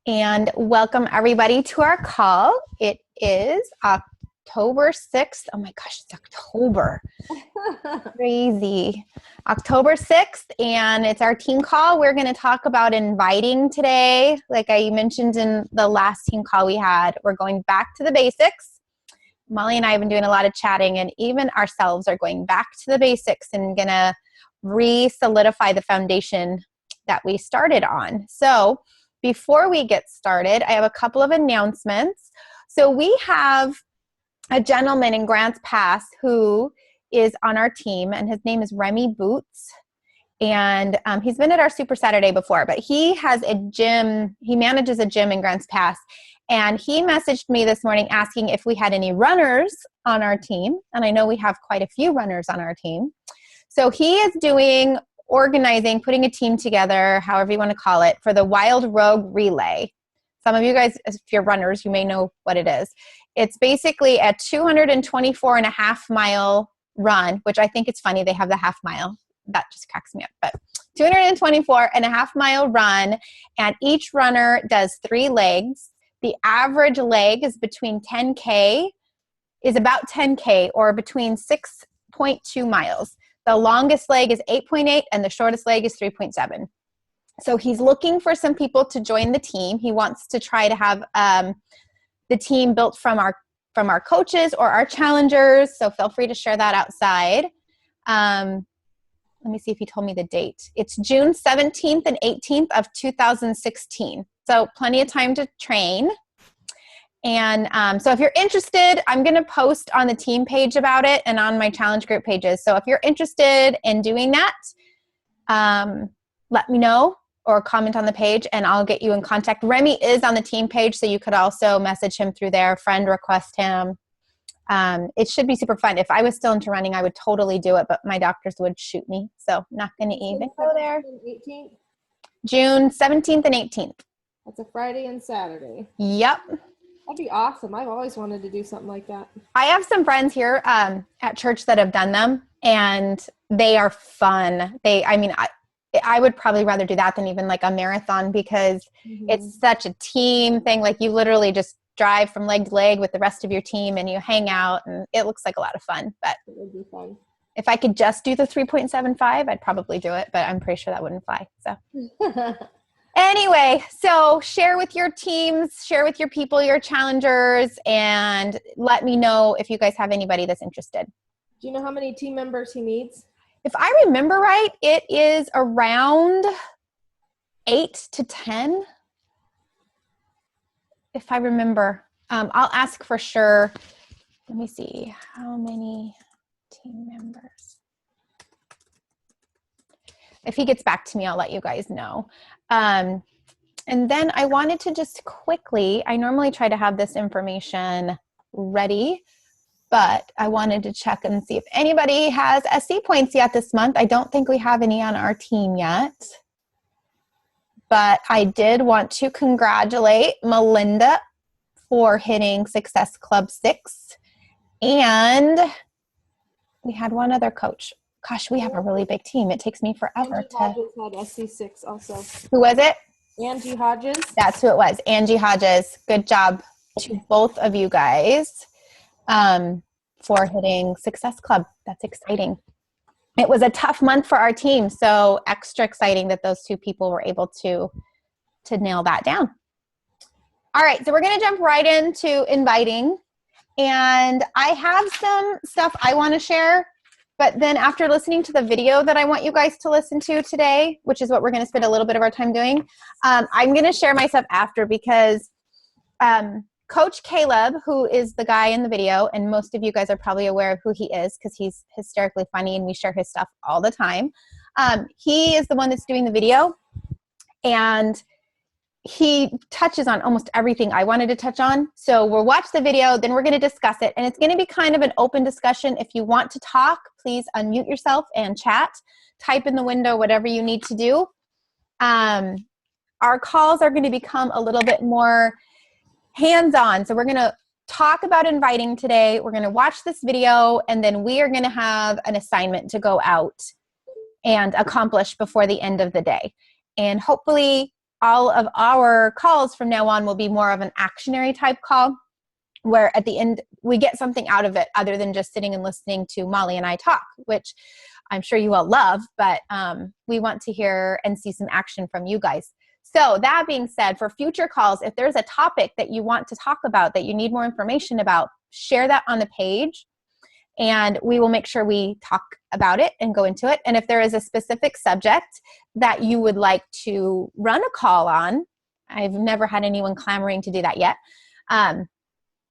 And welcome everybody to our call. It is October 6th. Oh my gosh, it's October. Crazy. October 6th, and it's our team call. We're going to talk about inviting today. Like I mentioned in the last team call we had, we're going back to the basics. Molly and I have been doing a lot of chatting, and even ourselves are going back to the basics and going to re-solidify the foundation that we started on. So before we get started, I have a couple of announcements. So we have a gentleman in Grants Pass who is on our team, and his name is Remy Boots. And he's been at our Super Saturday before, but he has a gym. He manages a gym in Grants Pass. And he messaged me this morning asking if we had any runners on our team. And I know we have quite a few runners on our team. So he is organizing, putting a team together, however you want to call it, for the Wild Rogue Relay. Some of you guys, if you're runners, you may know what it is. It's basically a 224.5-mile run, which I think it's funny they have the half mile. That just cracks me up. But 224.5-mile run, and each runner does 3 legs. The average leg is about 10K, or between 6.2 miles. The longest leg is 8.8, and the shortest leg is 3.7. So he's looking for some people to join the team. He wants to try to have the team built from our coaches or our challengers. So feel free to share that outside. Let me see if he told me the date. It's June 17th and 18th of 2016. So plenty of time to train. And so if you're interested, I'm going to post on the team page about it and on my challenge group pages. So if you're interested in doing that, let me know or comment on the page and I'll get you in contact. Remy is on the team page, so you could also message him through there, friend request him. It should be super fun. If I was still into running, I would totally do it, but my doctors would shoot me. So not going to even go there. 18th? June 17th and 18th. That's a Friday and Saturday. Yep. That'd be awesome. I've always wanted to do something like that. I have some friends here at church that have done them, and they are fun. I would probably rather do that than even like a marathon, because it's such a team thing. Like you literally just drive from leg to leg with the rest of your team and you hang out, and it looks like a lot of fun. But it would be fun. If I could just do the 3.75, I'd probably do it, but I'm pretty sure that wouldn't fly. So anyway, so share with your teams, share with your people, your challengers, and let me know if you guys have anybody that's interested. Do you know how many team members he needs? If I remember right, it is around 8 to 10. If I remember, I'll ask for sure. Let me see, how many team members? If he gets back to me, I'll let you guys know. And then I wanted to just quickly, I normally try to have this information ready, but I wanted to check and see if anybody has SC points yet this month. I don't think we have any on our team yet. But I did want to congratulate Melinda for hitting Success Club 6. And we had one other coach. Gosh, we have a really big team. It takes me forever Angie Hodges had SC6 also. Who was it? Angie Hodges. That's who it was. Angie Hodges. Good job to both of you guys for hitting Success Club. That's exciting. It was a tough month for our team, so extra exciting that those 2 people were able to nail that down. All right, so we're going to jump right into inviting. And I have some stuff I want to share, but then after listening to the video that I want you guys to listen to today, which is what we're going to spend a little bit of our time doing, I'm going to share my stuff after, because Coach Caleb, who is the guy in the video, and most of you guys are probably aware of who he is because he's hysterically funny and we share his stuff all the time. He is the one that's doing the video, and he touches on almost everything I wanted to touch on. So we'll watch the video, then we're going to discuss it, and it's going to be kind of an open discussion. If you want to talk, please unmute yourself and chat. Type in the window whatever you need to do. Our calls are going to become a little bit more hands-on. So we're going to talk about inviting today. We're going to watch this video, and then we are going to have an assignment to go out and accomplish before the end of the day. And hopefully all of our calls from now on will be more of an actionary type call, where at the end we get something out of it other than just sitting and listening to Molly and I talk, which I'm sure you all love, but we want to hear and see some action from you guys. So that being said, for future calls, if there's a topic that you want to talk about, that you need more information about, share that on the page, and we will make sure we talk about it and go into it. And if there is a specific subject that you would like to run a call on, I've never had anyone clamoring to do that yet,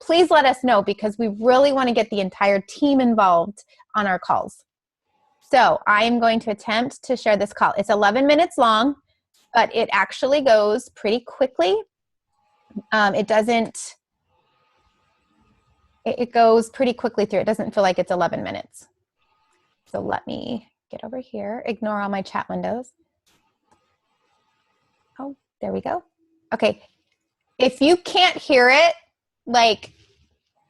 please let us know, because we really want to get the entire team involved on our calls. So I am going to attempt to share this call. It's 11 minutes long, but it actually goes pretty quickly. It goes pretty quickly through. It doesn't feel like it's 11 minutes. So let me get over here. Ignore all my chat windows. Oh, there we go. Okay. If you can't hear it, like,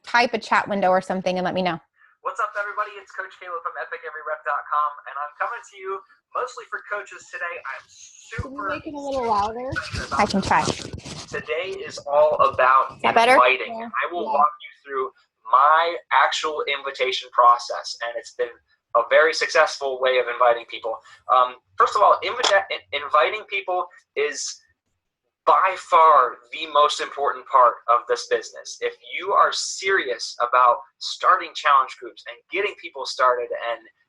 type a chat window or something and let me know. What's up, everybody? It's Coach Caleb from EpicEveryRep.com, and I'm coming to you mostly for coaches today. I'm super. Can you make it a little louder? I can try. Today is all about better? inviting. Yeah. I will walk you through my actual invitation process, and it's been a very successful way of inviting people. First of all, inviting people is by far the most important part of this business. If you are serious about starting challenge groups and getting people started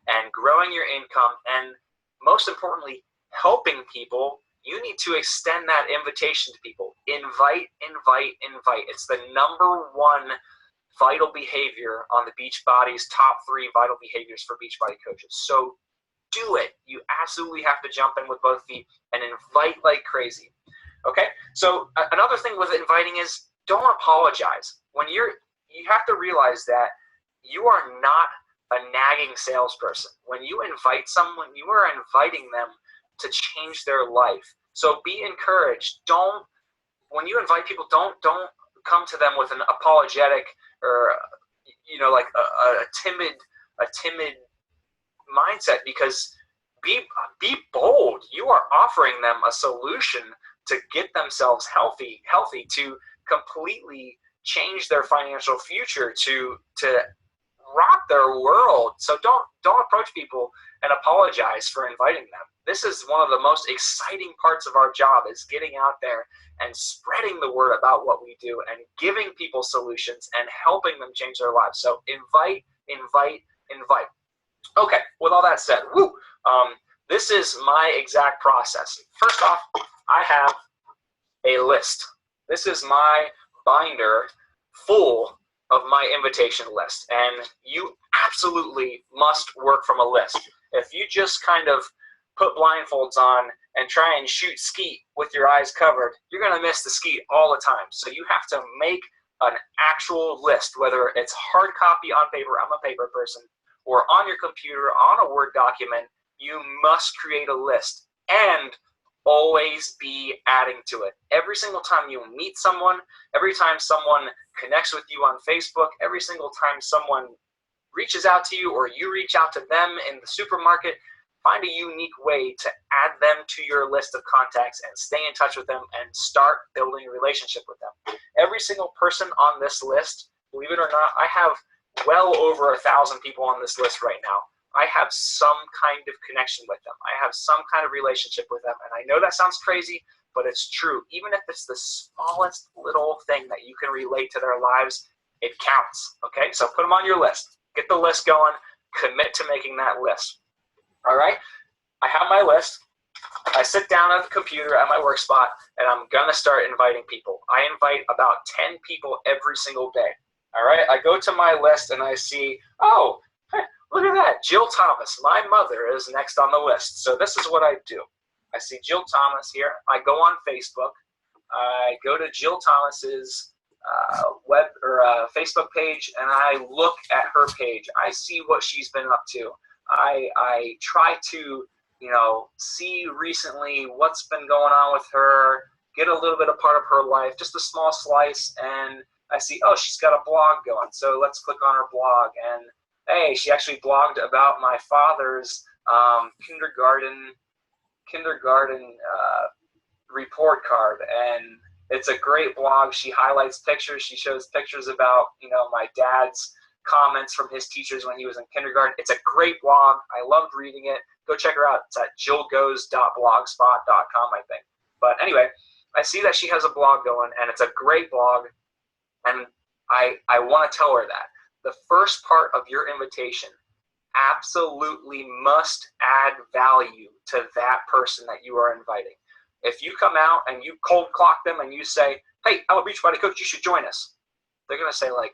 and growing your income, and most importantly, helping people, you need to extend that invitation to people. Invite, invite, invite. It's the number one vital behavior on the Beachbody's top 3 vital behaviors for Beachbody coaches. So do it. You absolutely have to jump in with both feet and invite like crazy. Okay, so another thing with inviting is don't apologize. You have to realize that you are not a nagging salesperson. When you invite someone, you are inviting them to change their life. So be encouraged. When you invite people, don't come to them with an apologetic or like a timid mindset, because be bold. You are offering them a solution to get themselves healthy, to completely change their financial future, to rock their world. So don't approach people and apologize for inviting them. This is one of the most exciting parts of our job, is getting out there and spreading the word about what we do and giving people solutions and helping them change their lives. So invite, invite, invite. Okay, with all that said, this is my exact process. First off, I have a list. This is my binder full of my invitation list, and you absolutely must work from a list. If you just kind of put blindfolds on and try and shoot skeet with your eyes covered, you're going to miss the skeet all the time. So you have to make an actual list, whether it's hard copy on paper, I'm a paper person, or on your computer, on a Word document. You must create a list and always be adding to it. Every single time you meet someone, every time someone connects with you on Facebook, every single time someone reaches out to you or you reach out to them in the supermarket, find a unique way to add them to your list of contacts and stay in touch with them and start building a relationship with them. Every single person on this list, believe it or not, I have well over 1,000 people on this list right now. I have some kind of connection with them. I have some kind of relationship with them. And I know that sounds crazy, but it's true. Even if it's the smallest little thing that you can relate to their lives, it counts. Okay, so put them on your list. Get the list going. Commit to making that list. All right, I have my list. I sit down at the computer at my work spot, and I'm going to start inviting people. I invite about 10 people every single day. All right, I go to my list, and I see, oh, hey, look at that. Jill Thomas, my mother, is next on the list. So this is what I do. I see Jill Thomas here. I go on Facebook. I go to Jill Thomas's web or Facebook page, and I look at her page. I see what she's been up to. I try to, see recently what's been going on with her, get a little bit of part of her life, just a small slice, and I see, oh, she's got a blog going. So let's click on her blog, and hey, she actually blogged about my father's kindergarten report card, and it's a great blog. She highlights pictures. She shows pictures about, my dad's comments from his teachers when he was in kindergarten. It's a great blog. I loved reading it. Go check her out. It's at jillgoes.blogspot.com, I think. But anyway, I see that she has a blog going, and it's a great blog, and I want to tell her that. The first part of your invitation absolutely must add value to that person that you are inviting. If you come out and you cold clock them and you say, hey, I'm a Beachbody coach, you should join us, they're going to say like,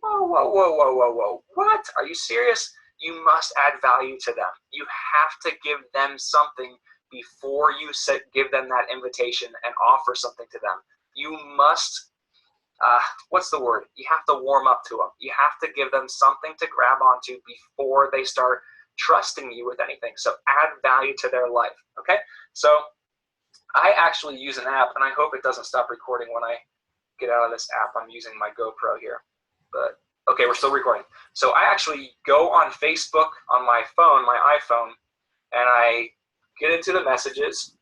whoa, what? Are you serious? You must add value to them. You have to give them something before you give them that invitation and offer something to them. You must, what's the word? You have to warm up to them. You have to give them something to grab onto before they start trusting you with anything. So add value to their life, okay? So I actually use an app, and I hope it doesn't stop recording when I get out of this app. I'm using my GoPro here, but okay, we're still recording. So I actually go on Facebook on my phone, my iPhone, and I get into the messages,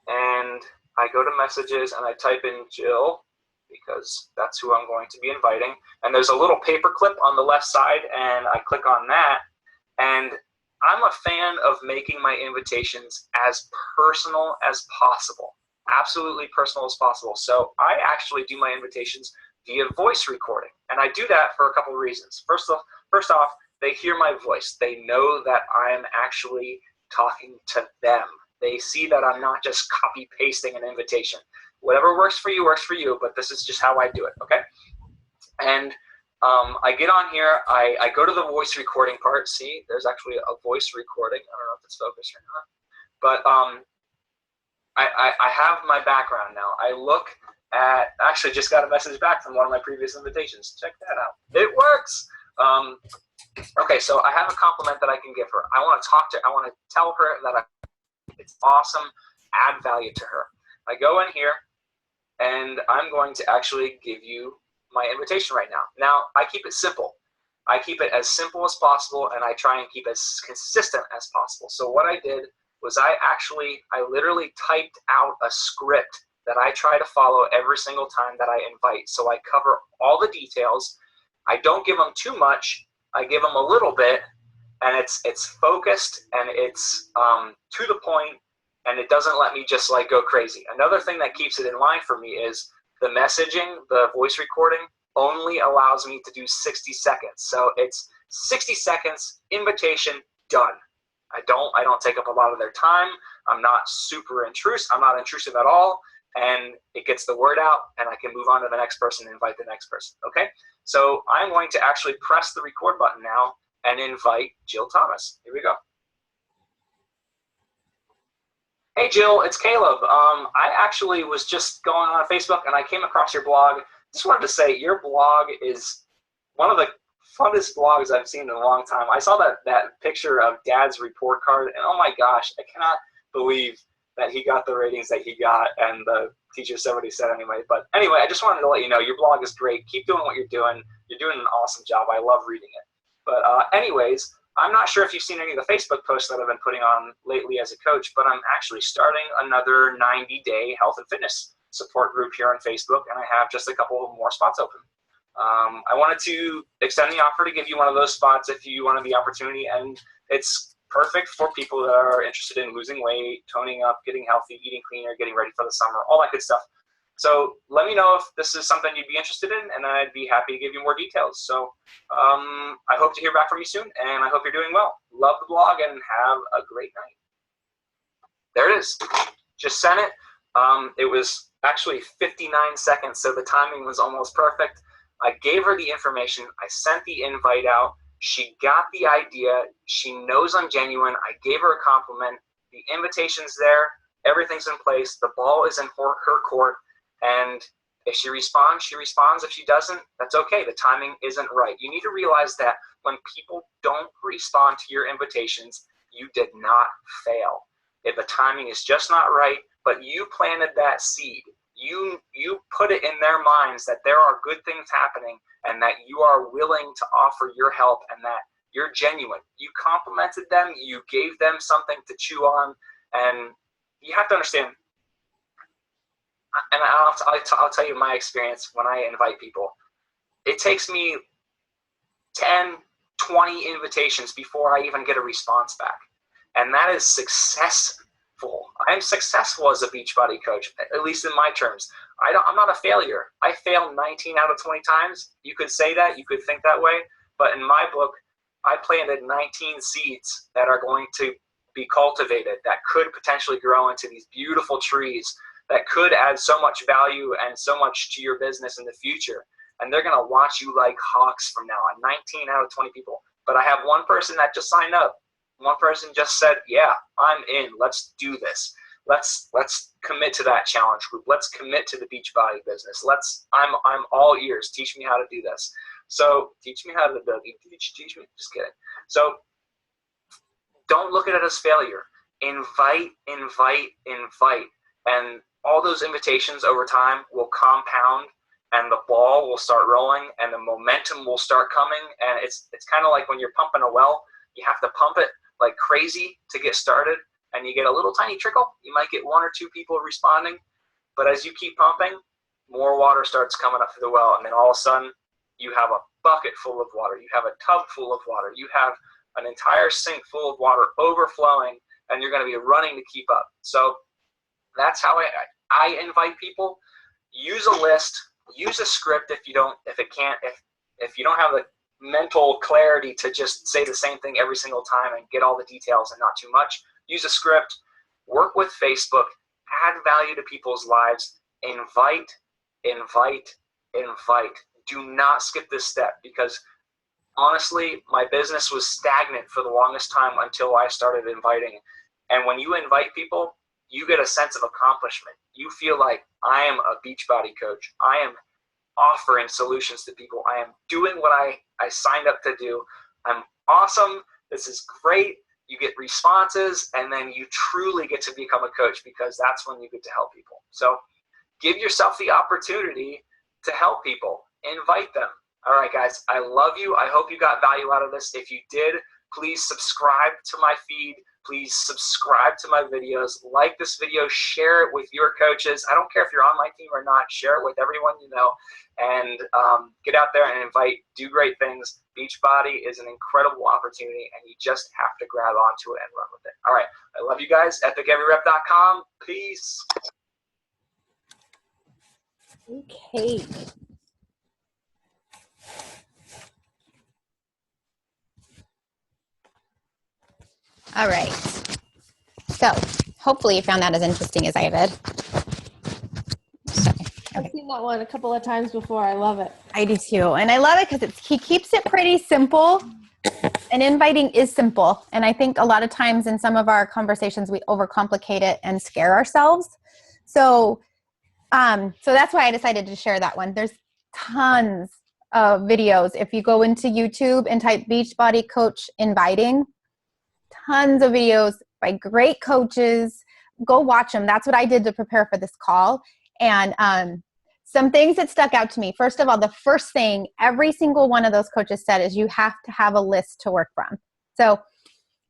and I go to messages and I type in Jill, because that's who I'm going to be inviting. And there's a little paper clip on the left side, and I click on that. And I'm a fan of making my invitations as personal as possible, absolutely personal as possible. So I actually do my invitations via voice recording. And I do that for a couple of reasons. First off, they hear my voice. They know that I'm actually talking to them. They see that I'm not just copy pasting an invitation. Whatever works for you, but this is just how I do it, okay? And I get on here, I go to the voice recording part. See, there's actually a voice recording. I don't know if it's focused or not. But I have my background now. I look at, actually just got a message back from one of my previous invitations. Check that out. It works. Okay, so I have a compliment that I can give her. I want to tell her that it's awesome, add value to her. I go in here, and I'm going to actually give you my invitation right now. Now, I keep it simple. I keep it as simple as possible, and I try and keep it as consistent as possible. So what I did was I literally typed out a script that I try to follow every single time that I invite. So I cover all the details. I don't give them too much. I give them a little bit, and it's focused, and it's to the point, and it doesn't let me just like go crazy. Another thing that keeps it in line for me is the messaging, the voice recording only allows me to do 60 seconds. So it's 60 seconds, invitation, done. I don't take up a lot of their time. I'm not super intrusive. I'm not intrusive at all. And it gets the word out, and I can move on to the next person and invite the next person, okay? So I'm going to actually press the record button now and invite Jill Thomas. Here we go. Hey Jill, it's Caleb. I actually was just going on Facebook and I came across your blog. Just wanted to say your blog is one of the funnest blogs I've seen in a long time. I saw that picture of Dad's report card, and oh my gosh, I cannot believe that he got the ratings that he got, and the teacher said what he said anyway. But anyway, I just wanted to let you know your blog is great. Keep doing what you're doing. You're doing an awesome job. I love reading it. But anyways, I'm not sure if you've seen any of the Facebook posts that I've been putting on lately as a coach, but I'm actually starting another 90-day health and fitness support group here on Facebook, and I have just a couple more spots open. I wanted to extend the offer to give you one of those spots if you wanted the opportunity, and it's perfect for people that are interested in losing weight, toning up, getting healthy, eating cleaner, getting ready for the summer, all that good stuff. So let me know if this is something you'd be interested in, and I'd be happy to give you more details. So I hope to hear back from you soon, and I hope you're doing well. Love the blog, and have a great night. There it is. Just sent it. It was actually 59 seconds, so the timing was almost perfect. I gave her the information. I sent the invite out. She got the idea. She knows I'm genuine. I gave her a compliment. The invitation's there. Everything's in place. The ball is in her court. And if she responds, she responds. If she doesn't, that's okay. The timing isn't right. You need to realize that when people don't respond to your invitations, you did not fail. If the timing is just not right, but you planted that seed. You put it in their minds that there are good things happening and that you are willing to offer your help and that you're genuine. You complimented them. You gave them something to chew on. And you have to understand, and I'll tell you my experience when I invite people. It takes me 10, 20 invitations before I even get a response back. And that is successful. I'm successful as a Beachbody coach, at least in my terms. I'm not a failure. I fail 19 out of 20 times. You could say that, you could think that way, but in my book, I planted 19 seeds that are going to be cultivated, that could potentially grow into these beautiful trees, that could add so much value and so much to your business in the future. And they're going to watch you like hawks from now on. 19 out of 20 people. But I have one person that just signed up. One person just said, yeah, I'm in. Let's do this. Let's commit to that challenge group. Let's commit to the Beachbody business. I'm all ears. Teach me how to do this. So teach me how to build. Teach me. Just kidding. So don't look at it as failure. Invite. And all those invitations over time will compound, and the ball will start rolling, and the momentum will start coming. And it's kind of like when you're pumping a well. You have to pump it like crazy to get started, and you get a little tiny trickle. You might get 1 or 2 people responding, but as you keep pumping, more water starts coming up through the well, and then all of a sudden you have a bucket full of water. You have a tub full of water. You have an entire sink full of water overflowing, and you're going to be running to keep up. So that's how I invite people. Use a list. Use a script if you don't have the mental clarity to just say the same thing every single time and get all the details and not too much. Use a script. Work with Facebook. Add value to people's lives. Invite. Do not skip this step, because honestly, my business was stagnant for the longest time until I started inviting. And when you invite people, you get a sense of accomplishment. You feel like I am a Beachbody coach. I am offering solutions to people. I am doing what I signed up to do. I'm awesome. This is great. You get responses, and then you truly get to become a coach, because that's when you get to help people. So give yourself the opportunity to help people. Invite them. All right, guys, I love you. I hope you got value out of this. If you did, please subscribe to my feed. Please subscribe to my videos. Like this video. Share it with your coaches. I don't care if you're on my team or not. Share it with everyone you know. And get out there and invite. Do great things. Beachbody is an incredible opportunity, and you just have to grab onto it and run with it. All right. I love you guys. EpicEveryRep.com. Peace. Okay. All right. So hopefully you found that as interesting as I did. Sorry. I've seen that one a couple of times before. I love it. I do too. And I love it because he keeps it pretty simple. And inviting is simple. And I think a lot of times in some of our conversations, we overcomplicate it and scare ourselves. So that's why I decided to share that one. There's tons of videos. If you go into YouTube and type Beachbody Coach Inviting, tons of videos by great coaches. Go watch them. That's what I did to prepare for this call. And some things that stuck out to me. First of all, the first thing every single one of those coaches said is you have to have a list to work from. So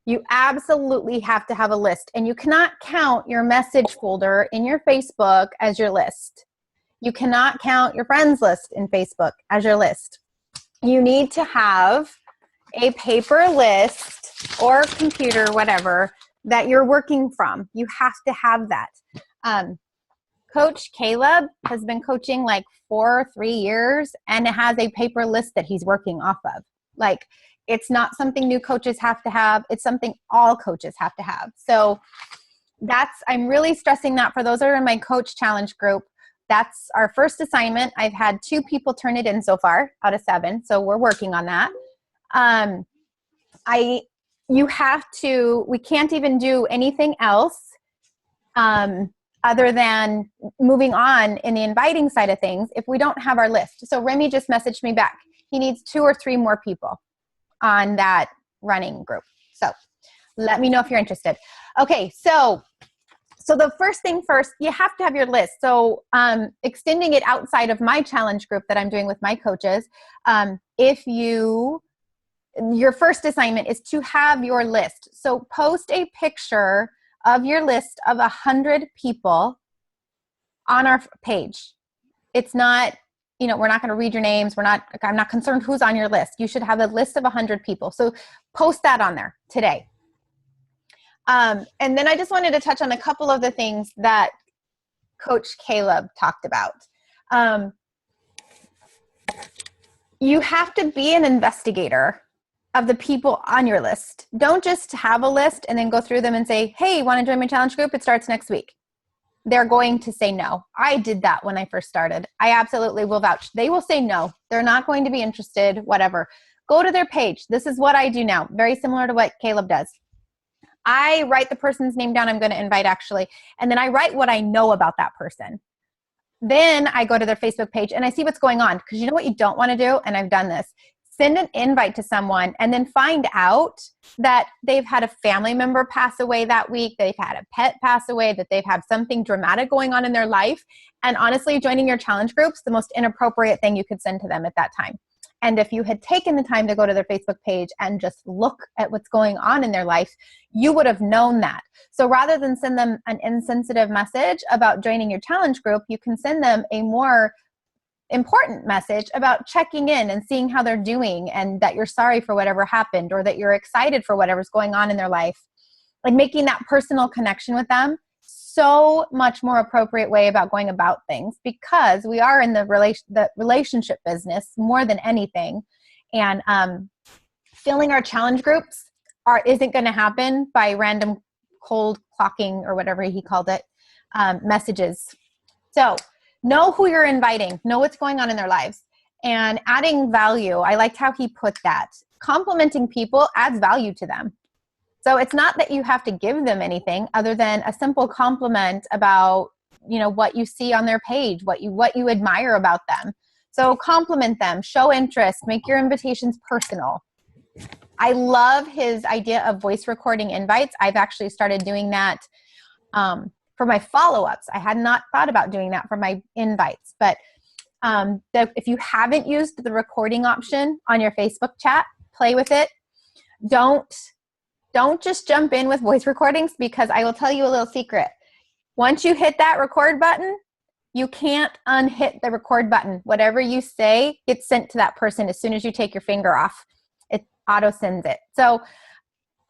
you absolutely have to have a list. And you cannot count your message folder in your Facebook as your list. You cannot count your friends list in Facebook as your list. You need to have a paper list or computer, whatever, that you're working from. You have to have that. Coach Caleb has been coaching like 4 or 3 years and has a paper list that he's working off of. Like, it's not something new coaches have to have. It's something all coaches have to have. So I'm really stressing that for those that are in my coach challenge group. That's our first assignment. I've had 2 people turn it in so far out of 7. So we're working on that. We can't even do anything else other than moving on in the inviting side of things if we don't have our list. So Remy just messaged me back. He needs 2 or 3 more people on that running group. So let me know if you're interested. Okay, so the first thing first, you have to have your list. So extending it outside of my challenge group that I'm doing with my coaches, your first assignment is to have your list. So post a picture of your list of 100 people on our page. It's not, we're not going to read your names. I'm not concerned who's on your list. You should have a list of 100 people. So post that on there today. And then I just wanted to touch on a couple of the things that Coach Caleb talked about. You have to be an investigator of the people on your list. Don't just have a list and then go through them and say, hey, want to join my challenge group? It starts next week. They're going to say no. I did that when I first started. I absolutely will vouch. They will say no. They're not going to be interested, whatever. Go to their page. This is what I do now. Very similar to what Caleb does. I write the person's name down I'm going to invite actually, and then I write what I know about that person. Then I go to their Facebook page and I see what's going on, because you know what you don't want to do, and I've done this, send an invite to someone and then find out that they've had a family member pass away that week, they've had a pet pass away, that they've had something dramatic going on in their life. And honestly, joining your challenge groups, the most inappropriate thing you could send to them at that time. And if you had taken the time to go to their Facebook page and just look at what's going on in their life, you would have known that. So rather than send them an insensitive message about joining your challenge group, you can send them a more important message about checking in and seeing how they're doing, and that you're sorry for whatever happened, or that you're excited for whatever's going on in their life. Like making that personal connection with them, so much more appropriate way about going about things, because we are in the relationship business more than anything. And filling our challenge groups isn't going to happen by random cold clocking, or whatever he called it, messages. So know who you're inviting, know what's going on in their lives, and adding value. I liked how he put that. Complimenting people adds value to them. So it's not that you have to give them anything other than a simple compliment about, what you see on their page, what you admire about them. So compliment them, show interest, make your invitations personal. I love his idea of voice recording invites. I've actually started doing that for my follow-ups. I had not thought about doing that for my invites, but if you haven't used the recording option on your Facebook chat, play with it. Don't just jump in with voice recordings, because I will tell you a little secret. Once you hit that record button, you can't unhit the record button. Whatever you say gets sent to that person as soon as you take your finger off. It auto sends it. So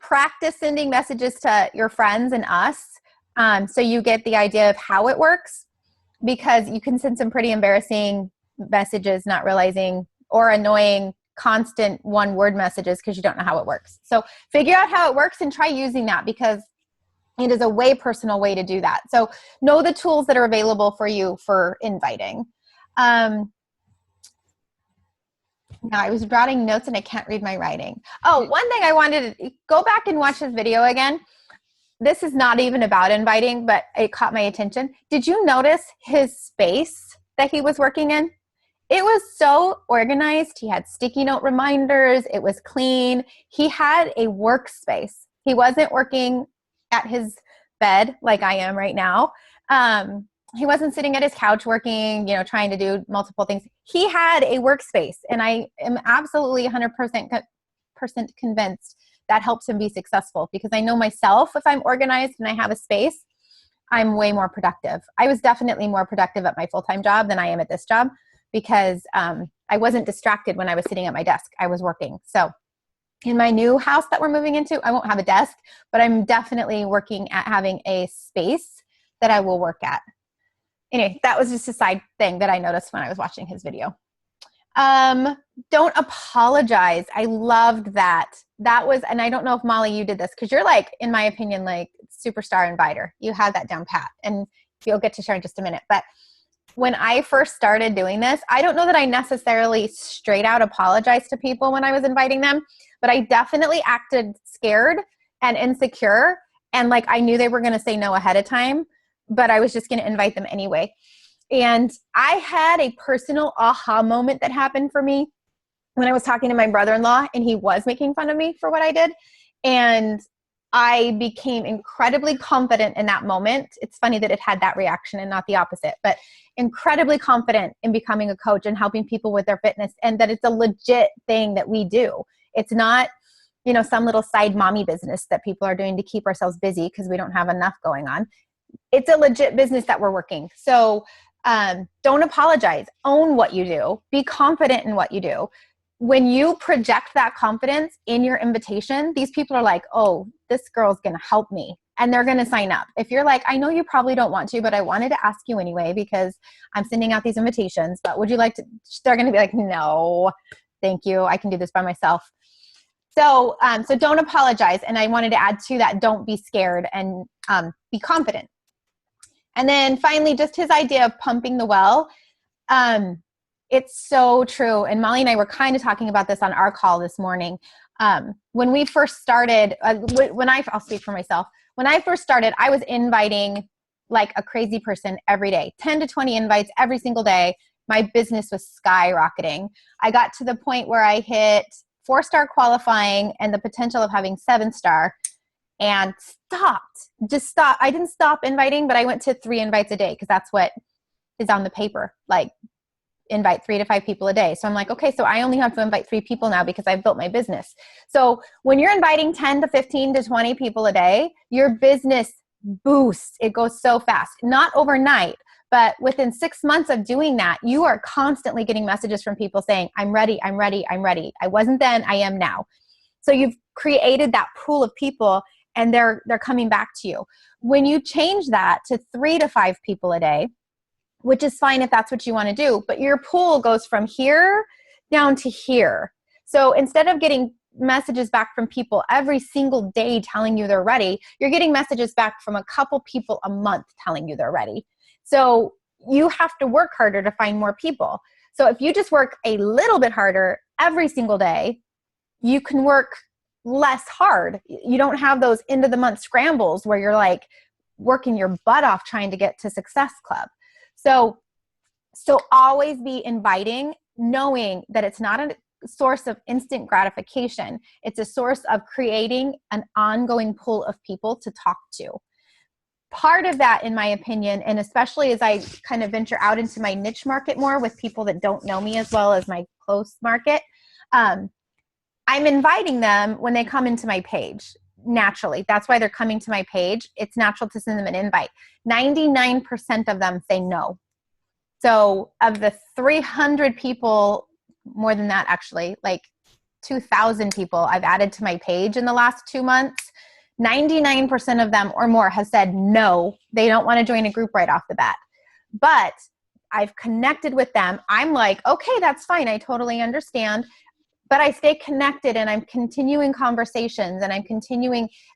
practice sending messages to your friends and us, so you get the idea of how it works, because you can send some pretty embarrassing messages not realizing, or annoying constant one-word messages because you don't know how it works. So figure out how it works and try using that, because it is a way personal way to do that. So know the tools that are available for you for inviting. Now I was jotting notes and I can't read my writing. Oh, one thing I wanted to go back and watch this video again. This is not even about inviting, but it caught my attention. Did you notice his space that he was working in? It was so organized. He had sticky note reminders. It was clean. He had a workspace. He wasn't working at his bed like I am right now. He wasn't sitting at his couch working, trying to do multiple things. He had a workspace, and I am absolutely 100% convinced that helps him be successful, because I know myself, if I'm organized and I have a space, I'm way more productive. I was definitely more productive at my full-time job than I am at this job, because I wasn't distracted when I was sitting at my desk. I was working. So in my new house that we're moving into, I won't have a desk, but I'm definitely working at having a space that I will work at. Anyway, that was just a side thing that I noticed when I was watching his video. Don't apologize. I loved that. That was, and I don't know if Molly, you did this, because you're like, in my opinion, like superstar inviter. You had that down pat, and you'll get to share in just a minute. But when I first started doing this, I don't know that I necessarily straight out apologized to people when I was inviting them, but I definitely acted scared and insecure. And like, I knew they were going to say no ahead of time, but I was just going to invite them anyway. And I had a personal aha moment that happened for me when I was talking to my brother-in-law, and he was making fun of me for what I did. And I became incredibly confident in that moment. It's funny that it had that reaction and not the opposite, but incredibly confident in becoming a coach and helping people with their fitness, and that it's a legit thing that we do. It's not, some little side mommy business that people are doing to keep ourselves busy because we don't have enough going on. it's a legit business that we're working. So don't apologize. Own what you do. Be confident in what you do. When you project that confidence in your invitation, these people are like, oh, this girl's going to help me. And they're going to sign up. If you're like, I know you probably don't want to, but I wanted to ask you anyway, because I'm sending out these invitations, but would you like to? They're going to be like, no, thank you. I can do this by myself. So don't apologize. And I wanted to add to that, don't be scared, and be confident. And then finally, just his idea of pumping the well. It's so true. And Molly and I were kind of talking about this on our call this morning. When we first started, I'll speak for myself. When I first started, I was inviting like a crazy person every day, 10 to 20 invites every single day. My business was skyrocketing. I got to the point where I hit 4-star qualifying and the potential of having 7-star, and just stopped. I didn't stop inviting, but I went to 3 invites a day because that's what is on the paper. Like, invite 3 to 5 people a day. So I'm like, okay, so I only have to invite 3 people now because I've built my business. So when you're inviting 10 to 15 to 20 people a day, your business boosts. It goes so fast. Not overnight, but within 6 months of doing that, you are constantly getting messages from people saying, I'm ready, I'm ready, I'm ready. I wasn't then, I am now. So you've created that pool of people, and they're coming back to you. When you change that to 3 to 5 people a day, which is fine if that's what you want to do, but your pool goes from here down to here. So instead of getting messages back from people every single day telling you they're ready, you're getting messages back from a couple people a month telling you they're ready. So you have to work harder to find more people. So if you just work a little bit harder every single day, you can work less hard. You don't have those end of the month scrambles where you're like working your butt off trying to get to Success Club. So always be inviting, knowing that it's not a source of instant gratification. It's a source of creating an ongoing pool of people to talk to. Part of that, in my opinion, and especially as I kind of venture out into my niche market more with people that don't know me as well as my close market, I'm inviting them when they come into my page. Naturally. That's why they're coming to my page. It's natural to send them an invite. 99% of them say no. So of the 300 people, more than that actually, like 2,000 people I've added to my page in the last 2 months, 99% of them or more have said no, they don't want to join a group right off the bat. But I've connected with them. I'm like, okay, that's fine. I totally understand. But I stay connected, and I'm continuing conversations, and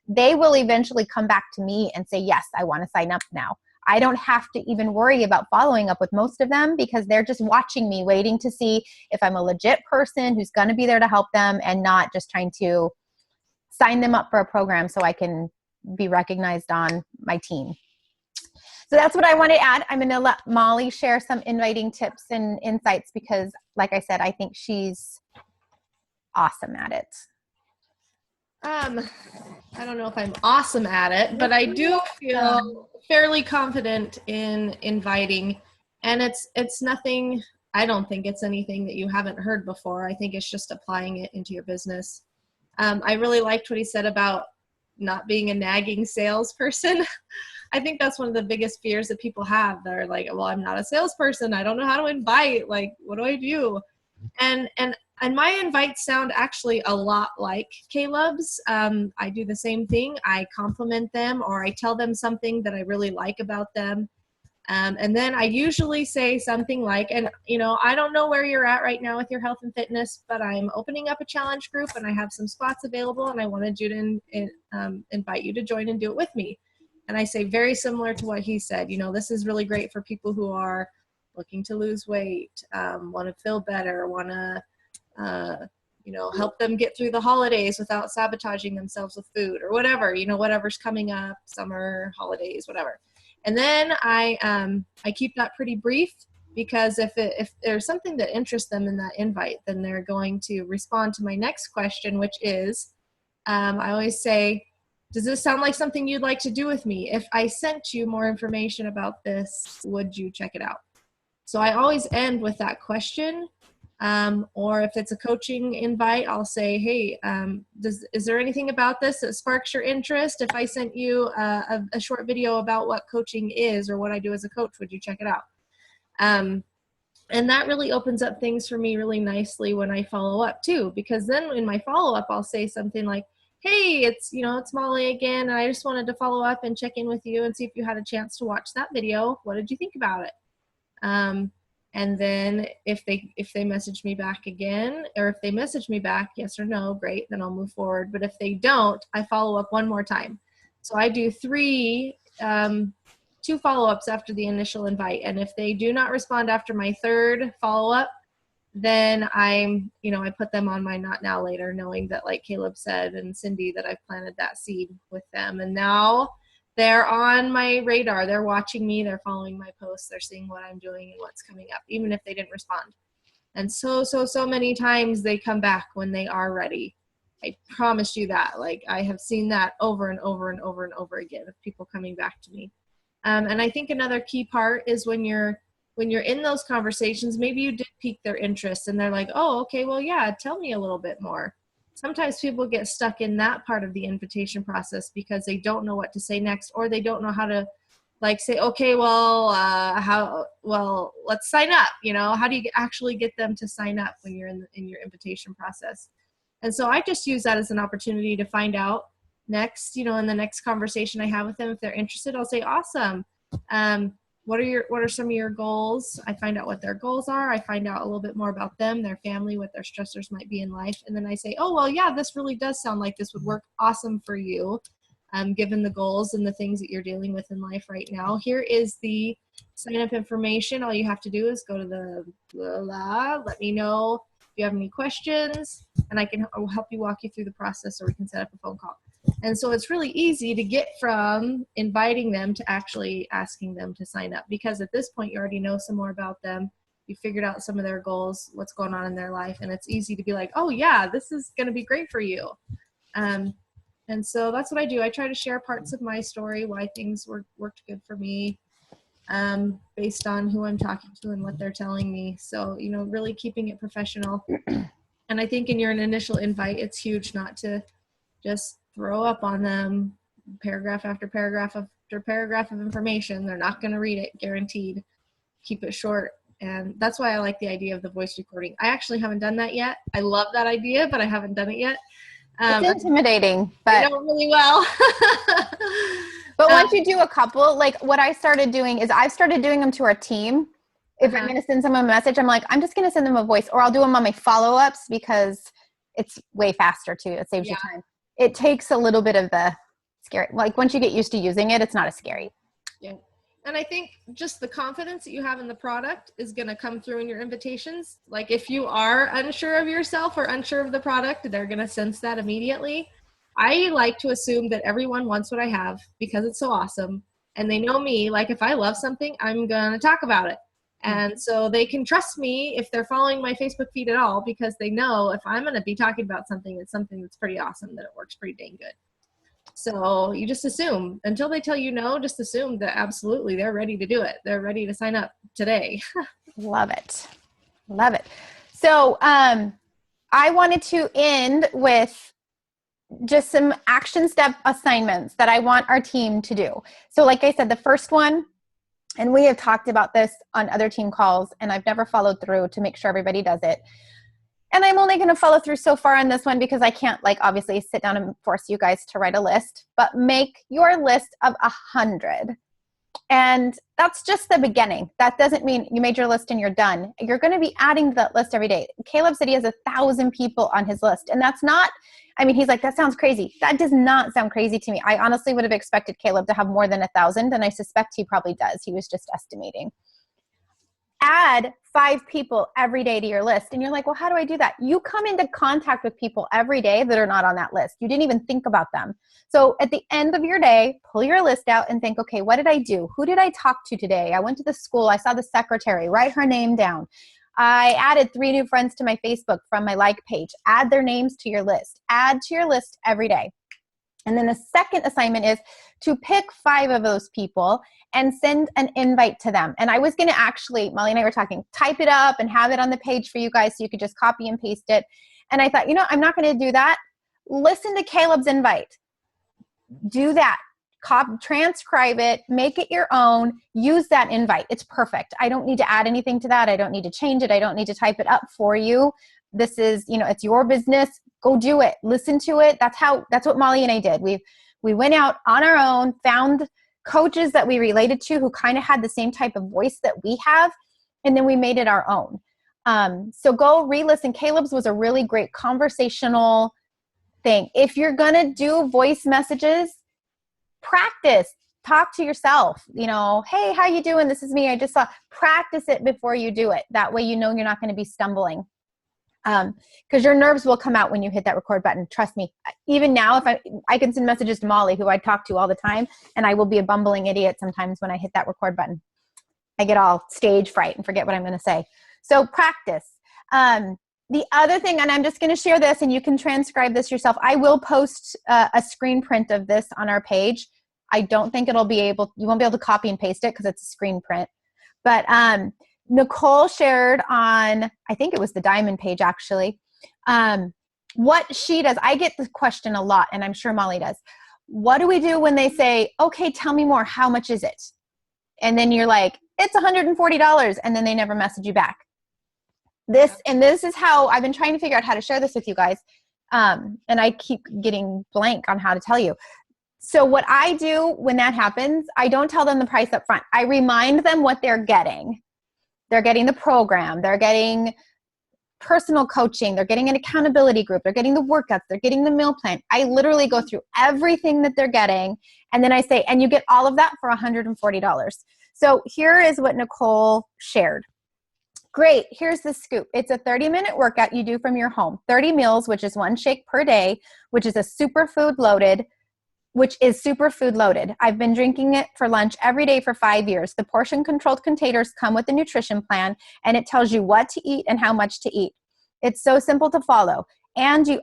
they will eventually come back to me and say, yes, I want to sign up now. I don't have to even worry about following up with most of them because they're just watching me, waiting to see if I'm a legit person who's going to be there to help them and not just trying to sign them up for a program so I can be recognized on my team. So that's what I want to add. I'm going to let Molly share some inviting tips and insights because, like I said, I think she's awesome at it. I don't know if I'm awesome at it, but I do feel fairly confident in inviting, and it's nothing, I don't think it's anything that you haven't heard before. I think it's just applying it into your business. I really liked what he said about not being a nagging salesperson. I think that's one of the biggest fears that people have. They're like, well, I'm not a salesperson. I don't know how to invite. Like, what do I do? And my invites sound actually a lot like Caleb's. I do the same thing. I compliment them, or I tell them something that I really like about them. And then I usually say something like, and I don't know where you're at right now with your health and fitness, but I'm opening up a challenge group and I have some spots available and I wanted you to invite you to join and do it with me. And I say very similar to what he said, this is really great for people who are looking to lose weight, want to feel better, want to help them get through the holidays without sabotaging themselves with food or whatever, whatever's coming up, summer, holidays, whatever. And then I keep that pretty brief because if there's something that interests them in that invite, then they're going to respond to my next question, which is, I always say, does this sound like something you'd like to do with me? If I sent you more information about this, would you check it out? So I always end with that question. Or if it's a coaching invite, I'll say, hey, is there anything about this that sparks your interest? If I sent you a short video about what coaching is or what I do as a coach, would you check it out? And that really opens up things for me really nicely when I follow up too, because then in my follow-up, I'll say something like, hey, it's Molly again, and I just wanted to follow up and check in with you and see if you had a chance to watch that video. What did you think about it? And then if they message me back again, or if they message me back, yes or no, great, then I'll move forward. But if they don't, I follow up one more time. So I do 2 follow-ups after the initial invite. And if they do not respond after my 3rd follow-up, then I put them on my not now later, knowing that, like Caleb said and Cindy, that I've planted that seed with them. And now they're on my radar. They're watching me. They're following my posts. They're seeing what I'm doing and what's coming up, even if they didn't respond. And so many times they come back when they are ready. I promise you that. Like, I have seen that over and over and over and over again of people coming back to me. And I think another key part is when you're in those conversations, maybe you did pique their interest and they're like, oh, okay, well, yeah, tell me a little bit more. Sometimes people get stuck in that part of the invitation process because they don't know what to say next, or they don't know how to say, okay, well, let's sign up. How do you actually get them to sign up when you're in your invitation process? And so I just use that as an opportunity to find out next, in the next conversation I have with them, if they're interested, I'll say, awesome. What are some of your goals? I find out what their goals are. I find out a little bit more about them, their family, what their stressors might be in life. And then I say, oh, well, yeah, this really does sound like this would work awesome for you, given the goals and the things that you're dealing with in life right now. Here is the sign up information. All you have to do is go to the let me know if you have any questions, and I'll help you walk you through the process, or we can set up a phone call. And so it's really easy to get from inviting them to actually asking them to sign up, because at this point you already know some more about them. You figured out some of their goals, what's going on in their life, and it's easy to be like, oh yeah, this is going to be great for you. And so that's what I do. I try to share parts of my story, why things worked good for me, based on who I'm talking to and what they're telling me. So, really keeping it professional. And I think in your initial invite, it's huge not to just throw up on them paragraph after paragraph after paragraph of information. They're not going to read it, guaranteed. Keep it short. And that's why I like the idea of the voice recording. I actually haven't done that yet. I love that idea, but I haven't done it yet. It's intimidating, but I know it really well. But once you do a couple, like what I started doing is I've started doing them to our team. If I'm going to send someone a message, I'm like, I'm just going to send them a voice, or I'll do them on my follow-ups because it's way faster too. It saves you time. It takes a little bit of the scary, like once you get used to using it, it's not as scary. Yeah. And I think just the confidence that you have in the product is going to come through in your invitations. Like if you are unsure of yourself or unsure of the product, they're going to sense that immediately. I like to assume that everyone wants what I have because it's so awesome. And they know me, like if I love something, I'm going to talk about it. And so they can trust me if they're following my Facebook feed at all, because they know if I'm going to be talking about something, it's something that's pretty awesome, that it works pretty dang good. So you just assume until they tell you no, just assume that absolutely they're ready to do it. They're ready to sign up today. Love it. Love it. So I wanted to end with just some action step assignments that I want our team to do. So like I said, the first one, and we have talked about this on other team calls, and I've never followed through to make sure everybody does it. And I'm only going to follow through so far on this one because I can't obviously sit down and force you guys to write a list, but make your list of 100. And that's just the beginning. That doesn't mean you made your list and you're done. You're going to be adding to that list every day. Caleb said he has 1,000 people on his list, and that's not, he's like, that sounds crazy. That does not sound crazy to me. I honestly would have expected Caleb to have more than 1,000, and I suspect he probably does. He was just estimating. Add 5 people every day to your list. And you're like, well, how do I do that? You come into contact with people every day that are not on that list. You didn't even think about them. So at the end of your day, pull your list out and think, okay, what did I do? Who did I talk to today? I went to the school. I saw the secretary. Write her name down. I added 3 new friends to my Facebook from my like page. Add their names to your list. Add to your list every day. And then the second assignment is to pick 5 of those people and send an invite to them. And I was going to actually, Molly and I were talking, type it up and have it on the page for you guys so you could just copy and paste it. And I thought, I'm not going to do that. Listen to Caleb's invite. Do that. Transcribe it, make it your own, use that invite. It's perfect. I don't need to add anything to that. I don't need to change it. I don't need to type it up for you. This is, it's your business. Go do it. Listen to it. That's what Molly and I did. We went out on our own, found coaches that we related to who kind of had the same type of voice that we have, and then we made it our own. So go re-listen. Caleb's was a really great conversational thing. If you're going to do voice messages, practice. Talk to yourself. Hey, how you doing? This is me. I just saw. Practice it before you do it. That way you're not going to be stumbling. Because your nerves will come out when you hit that record button. Trust me. Even now, if I can send messages to Molly, who I talk to all the time, and I will be a bumbling idiot sometimes when I hit that record button. I get all stage fright and forget what I'm going to say. So practice. The other thing, and I'm just going to share this, and you can transcribe this yourself. I will post a screen print of this on our page. I don't think you won't be able to copy and paste it because it's a screen print. But Nicole shared on, I think it was the Diamond page actually, what she does. I get this question a lot, and I'm sure Molly does. What do we do when they say, okay, tell me more, how much is it? And then you're like, it's $140, and then they never message you back. This is how I've been trying to figure out how to share this with you guys. And I keep getting blank on how to tell you. So what I do when that happens, I don't tell them the price up front. I remind them what they're getting. They're getting the program. They're getting personal coaching. They're getting an accountability group. They're getting the workouts. They're getting the meal plan. I literally go through everything that they're getting. And then I say, and you get all of that for $140. So here is what Nicole shared. Great. Here's the scoop. It's a 30-minute workout you do from your home. 30 meals, which is 1 shake per day, which is superfood loaded. I've been drinking it for lunch every day for 5 years. The portion-controlled containers come with a nutrition plan, and it tells you what to eat and how much to eat. It's so simple to follow. And you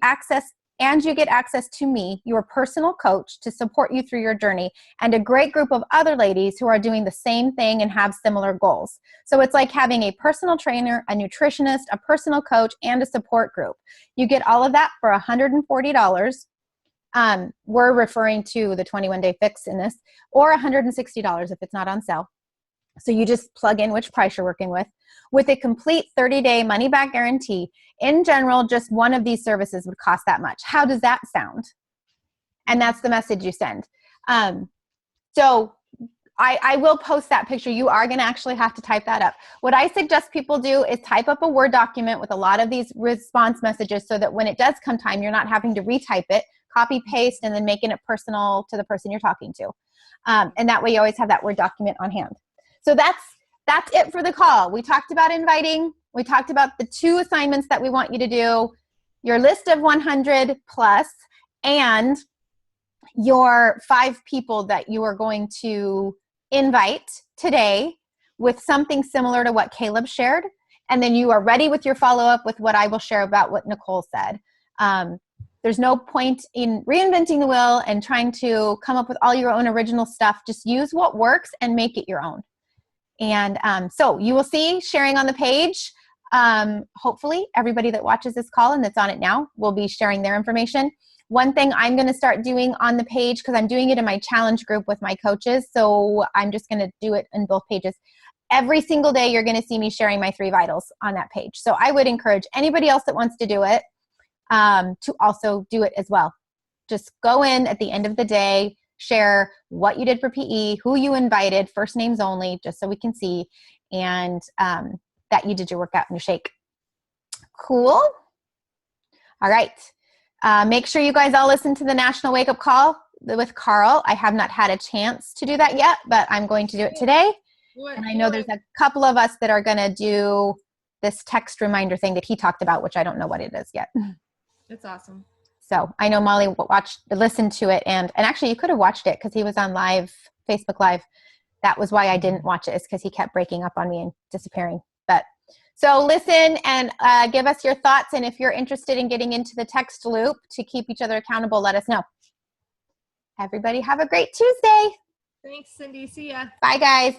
get access to me, your personal coach, to support you through your journey, and a great group of other ladies who are doing the same thing and have similar goals. So it's like having a personal trainer, a nutritionist, a personal coach, and a support group. You get all of that for $140. We're referring to the 21-day fix in this, or $160 if it's not on sale. So you just plug in which price you're working with a complete 30-day money-back guarantee. In general, just one of these services would cost that much. How does that sound? And that's the message you send. So I will post that picture. You are going to actually have to type that up. What I suggest people do is type up a Word document with a lot of these response messages so that when it does come time, you're not having to retype it, copy, paste, and then making it personal to the person you're talking to. And that way you always have that Word document on hand. So that's it for the call. We talked about inviting. We talked about the 2 assignments that we want you to do, your list of 100 plus, and your 5 people that you are going to invite today with something similar to what Caleb shared. And then you are ready with your follow-up with what I will share about what Nicole said. There's no point in reinventing the wheel and trying to come up with all your own original stuff. Just use what works and make it your own. And so you will see sharing on the page. Hopefully everybody that watches this call and that's on it now will be sharing their information. One thing I'm going to start doing on the page, because I'm doing it in my challenge group with my coaches, so I'm just going to do it in both pages. Every single day you're going to see me sharing my 3 vitals on that page. So I would encourage anybody else that wants to do it to also do it as well. Just go in at the end of the day, share what you did for PE, who you invited, first names only, just so we can see, and that you did your workout and your shake. Cool. All right. Make sure you guys all listen to the National Wake Up Call with Carl. I have not had a chance to do that yet, but I'm going to do it today. And I know there's a couple of us that are going to do this text reminder thing that he talked about, which I don't know what it is yet. It's awesome. So I know Molly listened to it, and actually you could have watched it because he was on Facebook Live. That was why I didn't watch it, is because he kept breaking up on me and disappearing. But so listen and give us your thoughts, and if you're interested in getting into the text loop to keep each other accountable, let us know. Everybody have a great Tuesday. Thanks, Cindy. See ya. Bye, guys.